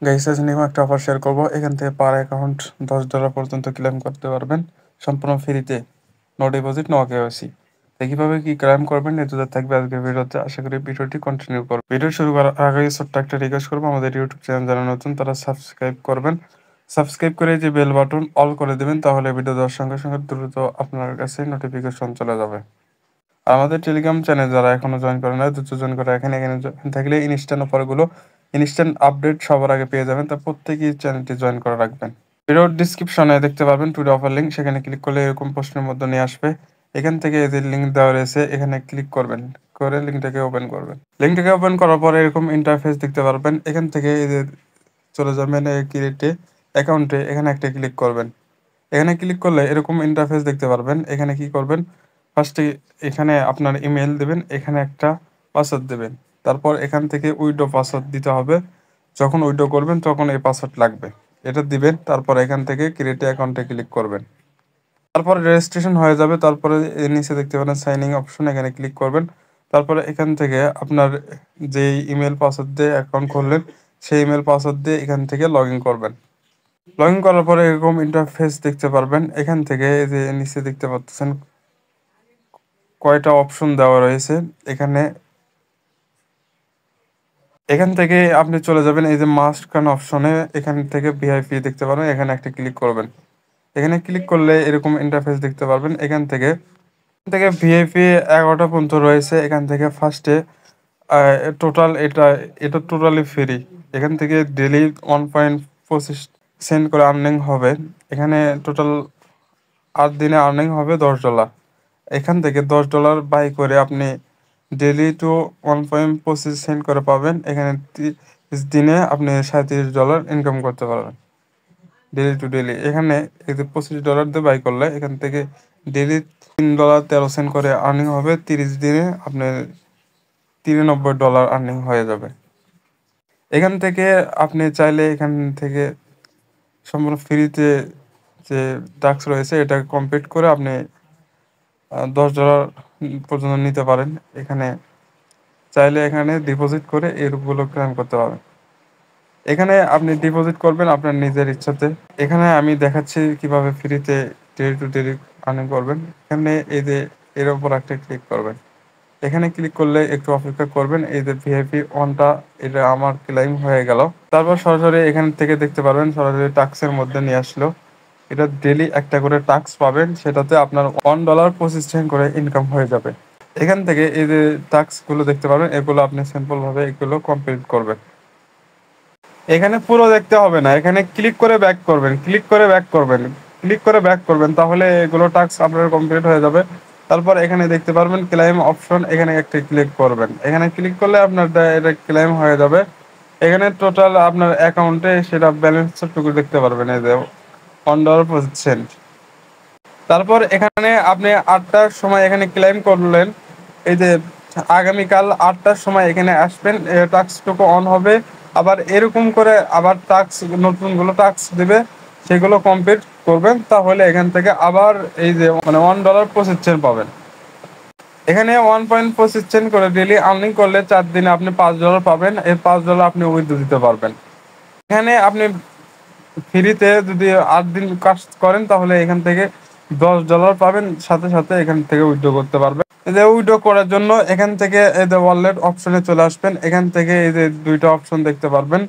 Guys আজ নিয়ে একটা অফার শেয়ার করবো। এখান থেকে পার অ্যাকাউন্ট $10 পর্যন্ত ক্লেম করতে পারবেন সম্পূর্ণ ফ্রিতে, নো ডিপোজিট নো কেওয়াইসি। কিভাবে কি ক্লেম করবেন এ দুটো থাকবে আজকের ভিডিওতে। আশা করি ভিডিওটি কন্টিনিউ করবেন। ভিডিও শুরু করার আগে ছোট্ট একটা রিকোয়েস্ট করবো, আমাদের ইউটিউব চ্যানেল যারা নতুন তারা সাবস্ক্রাইব করবেন। সাবস্ক্রাইব করে যে বেল বাটন অল করে দেবেন, তাহলে ভিডিও দেওয়ার সঙ্গে সঙ্গে দ্রুত আপনার কাছে নোটিফিকেশন চলে যাবে। আমাদের টেলিগ্রাম চ্যানেল যারা এখনো জয়েন করে না, দ্রুত জয়েন করে এখানে এখানে থাকলে ইনস্ট্যান্ট অফারগুলো, ইনস্ট্যান্ট আপডেট সবার আগে পেয়ে যাবেন। তা প্রত্যেকেই চ্যানেলটি জয়েন করে রাখবেন। ভিডিওর ডিসক্রিপশনে দেখতে পারবেন টুডে অফার লিঙ্ক, সেখানে ক্লিক করলে এরকম প্রশ্নের মধ্যে নিয়ে আসবে। এখান থেকে যে লিঙ্ক দেওয়া রয়েছে এখানে ক্লিক করবেন, করে লিঙ্কটাকে ওপেন করবেন। লিঙ্কটাকে ওপেন করার পরে এরকম ইন্টারফেস দেখতে পারবেন। এখান থেকে এই যে চলে যাবেন ক্রিয়েটে অ্যাকাউন্টে, এখানে একটা ক্লিক করবেন। এখানে ক্লিক করলে এরকম ইন্টারফেস দেখতে পারবেন। এখানে কি করবেন, ফার্স্টে এখানে আপনার ইমেল দেবেন, এখানে একটা পাসওয়ার্ড দেবেন। তারপর এখান থেকে উইডো পাসওয়ার্ড দিতে হবে। যখন উইডো করবেন তখন এই পাসওয়ার্ড লাগবে, এটা দিবেন। তারপর এখান থেকে ক্রিয়েট অ্যাকাউন্টে ক্লিক করবেন। তারপর রেজিস্ট্রেশন হয়ে যাবে। তারপরে এর নিচে দেখতে পারেন সাইনিং অপশন, এখানে ক্লিক করবেন। তারপরে এখান থেকে আপনার যে ইমেল পাসওয়ার্ড দিয়ে অ্যাকাউন্ট খুললেন সেই ইমেল পাসওয়ার্ড দিয়ে এখান থেকে লগ ইন করবেন। লগ ইন করার পরে এরকম ইন্টারফেস দেখতে পারবেন। এখান থেকে এই যে নিচে দেখতে পাচ্ছেন কয়টা অপশন দেওয়া রয়েছে। এখানে এখান থেকে আপনি চলে যাবেন এই যে মাস্ট কান অপশনে, এখান থেকে ভিআইপি দেখতে পারবেন, এখানে একটা ক্লিক করবেন। এখানে ক্লিক করলে এরকম ইন্টারফেস দেখতে পারবেন। এখান থেকে ভিআইপি 11টা পর্যন্ত রয়েছে। এখান থেকে ফার্স্টে টোটাল এটা এটা টোটালি ফ্রি। এখান থেকে ডেলি 1.25 সেন্ট করে আর্নিং হবে। এখানে টোটাল 8 দিনে আর্নিং হবে $10। এখান থেকে $10 বাই করে আপনি ডেলি টু 1.25 সেন্ট করে পাবেন। এখানে 30 দিনে আপনি $37 ইনকাম করতে পারবেন ডেলি টু ডেলি। এখানে এই যে $25 দিয়ে বাই করলে এখান থেকে ডেলি $3.13 করে আর্নিং হবে। 30 দিনে আপনার $93 আর্নিং হয়ে যাবে। এখান থেকে আপনি চাইলে এখান থেকে সম্পূর্ণ ফ্রিতে যে টাস্ক রয়েছে এটা কমপ্লিট করে আপনি $10 পর্যন্ত নিতে পারেন। এখানে চাইলে এখানে ডিপোজিট করে এরগুলো ক্লেম করতে পারবেন। এখানে আপনি ডিপোজিট করবেন আপনার নিজের ইচ্ছাতে। এখানে আমি দেখাচ্ছি কিভাবে ফ্রিতে ডেলি টু ডেলি আর্নিং করবেন। এখানে এই যে এর উপর একটা ক্লিক করবেন। এখানে ক্লিক করলে একটু অপেক্ষা করবেন। এই যে ভিআইপি অনটা, এটা আমার ক্লেম হয়ে গেল। তারপর সরাসরি এখান থেকে দেখতে পারবেন সরাসরি টাস্কের মধ্যে নিয়ে আসলো। এটা ডেলি একটা করে টাস্ক পাবেন, সেটাতে আপনার $1.25 করে ইনকাম হয়ে যাবে। এখান থেকে এই যে টাস্ক গুলো দেখতে পাবেন, এগুলো আপনি সিম্পল ভাবে এগুলো কমপ্লিট করবেন। এখানে পুরো দেখতে হবে না, এখানে ক্লিক করে ব্যাক করবেন, ক্লিক করে ব্যাক করবেন, ক্লিক করে ব্যাক করবেন, তাহলে এগুলো টাস্ক আপনার কমপ্লিট হয়ে যাবে। তারপর এখানে দেখতে পারবেন ক্লেম অপশন, এখানে একটা ক্লিক করবেন। এখানে ক্লিক করলে আপনার এটা ক্লেম হয়ে যাবে। এখানে টোটাল আপনার অ্যাকাউন্টে সেটা ব্যালেন্সটুকু দেখতে পারবেন, এই যে $1.25। তারপর এখানে আপনি 8টার সময় এখানে ক্লেম করলেন। এই যে আগামীকাল 8টার সময় এখানে আসবেন, টাস্কটুকু অন হবে। আবার এরকম করে আবার টাস্ক নতুনগুলো টাস্ক দেবে, সেগুলো কমপ্লিট করবেন। তাহলে এখান থেকে আবার এই যে মানে $1.25 পাবেন। এখানে 1.25 করে ডেলি আর্নিং করলে 4 দিনে আপনি $5 পাবেন। এই $5 আপনি উইথড্র দিতে পারবেন। এখানে আপনি ফ্রিতে যদি 8 দিন কাজ করেন তাহলে এখান থেকে $10 পাবেন, সাথে সাথে এখান থেকে উইথড্র করতে পারবেন। এই যে উইথড্র করার জন্য এখান থেকে এই যে ওয়ালেট অপশনে চলে আসবেন। এখান থেকে এই যে দুইটা অপশন দেখতে পারবেন।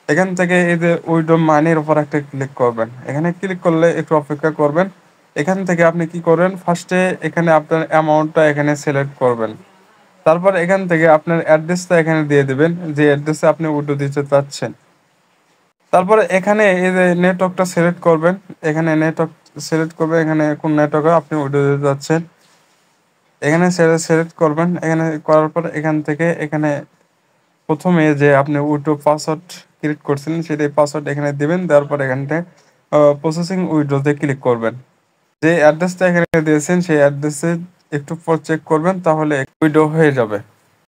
এখান থেকে এই যে উইথড্র মানির উপর একটা ক্লিক করবেন। এখানে ক্লিক করলে একটু অপেক্ষা করবেন। এখান থেকে আপনি কি করবেন, ফার্স্টে এখানে আপনার অ্যামাউন্টটা এখানে সিলেক্ট করবেন। তারপর এখান থেকে আপনার অ্যাড্রেসটা এখানে দিয়ে দিবেন, যে অ্যাড্রেসে আপনি উইথড্র দিতে চাচ্ছেন। তারপরে এখানে এই যে নেটওয়ার্কটা সিলেক্ট করবেন। এখানে নেটওয়ার্ক সিলেক্ট করবেন, এখানে কোন নেটওয়ার্কে আপনি উইথড্র দিতে যাচ্ছেন এখানে সিলেক্ট করবেন। এখানে করার পর এখান থেকে এখানে প্রথমে যে আপনি উইথড্র পাসওয়ার্ড ক্রিয়েট করছিলেন সেটাই পাসওয়ার্ড এখানে দিবেন। দেওয়ার পর এখানটা প্রসেসিং উইথড্রতে ক্লিক করবেন। যে অ্যাড্রেসটা এখানে দিয়েছেন সেই অ্যাড্রেসে একটু পর চেক করবেন, তাহলে উইথড্র হয়ে যাবে।